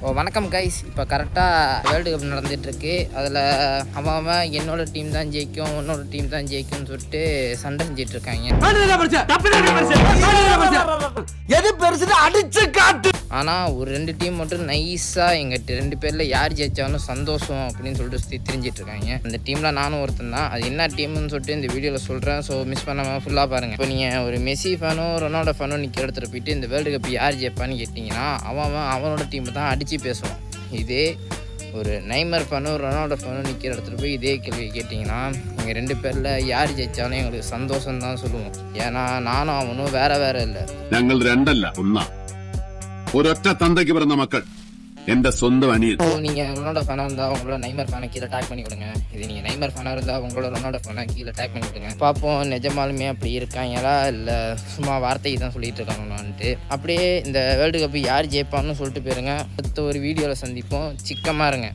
வணக்கம் கைஸ். இப்போ கரெக்டாக வேர்ல்டு கப் நடந்துகிட்ருக்கு. அதில் அவன் என்னோட டீம் தான் ஜெயிக்கும், உன்னோட டீம் தான் ஜெயிக்கும்னு சொல்லிட்டு சண்டை செஞ்சிட்ருக்காங்க. எது பெருசுன்னு அடிச்சு காட்டு. ஆனால் ஒரு 2 டீம் மட்டும் நைஸாக எங்கள் 2 பேரில் யார் ஜெயிச்சாலும் சந்தோஷம் அப்படின்னு சொல்லிட்டு சுற்றி திரிஞ்சிட்ருக்காங்க. அந்த டீமில் நானும் ஒருத்தன் தான். அது என்ன டீம்னு சொல்லிட்டு இந்த வீடியோவில் சொல்கிறேன். ஸோ மிஸ் பண்ணாமல் ஃபுல்லாக பாருங்கள். இப்போ நீங்கள் ஒரு மெஸ்ஸி ஃபேனோ ரொனால்டோ ஃபேனோ நிற்கிற இடத்துல போயிட்டு இந்த வேர்ல்டு கப் யார் ஜெயிப்பான்னு கேட்டிங்கன்னா அவனோட டீமை தான் அடித்து பேசுவான். இதே ஒரு நெய்மர் ஃபேனோ ரொனால்டோ ஃபேனோ நிற்கிற இடத்துல போய் இதே கேள்வி கேட்டிங்கன்னா எங்கள் 2 பேரில் யார் ஜெயித்தாலும் எங்களுக்கு சந்தோஷம் தான் சொல்லுவோம். ஏன்னா நானும் அவனும் வேறு இல்லை. ഞങ്ങൾ രണ്ടല്ല ഒന്നാ ഒരൊറ്റ തന്തയ്ക്ക് പിറന്ന മക്കൾ എന്റെ സ്വന്തം അനിയൻ. நீங்கள் ரொனால்டோ ஃபேனாக இருந்தால் உங்களோட நெய்மர் ஃபேனை கீழே டேக் பண்ணி விடுங்க. இது நீங்கள் நெய்மர் ஃபேனாக இருந்தால் உங்களோட ரொனால்டோ ஃபேனை கீழே டேக் பண்ணி விடுங்க. பார்ப்போம் நிஜமாலுமே அப்படி இருக்காங்களா இல்லை சும்மா வார்த்தைக்கு தான் சொல்லிட்டு இருக்காங்களான்ட்டு. அப்படியே இந்த வேர்ல்டு கப் யார் ஜெயிப்பான்னு சொல்லிட்டு போயிருங்க. அடுத்த ஒரு வீடியோவில் சந்திப்போம். சிக்கமாக இருங்க.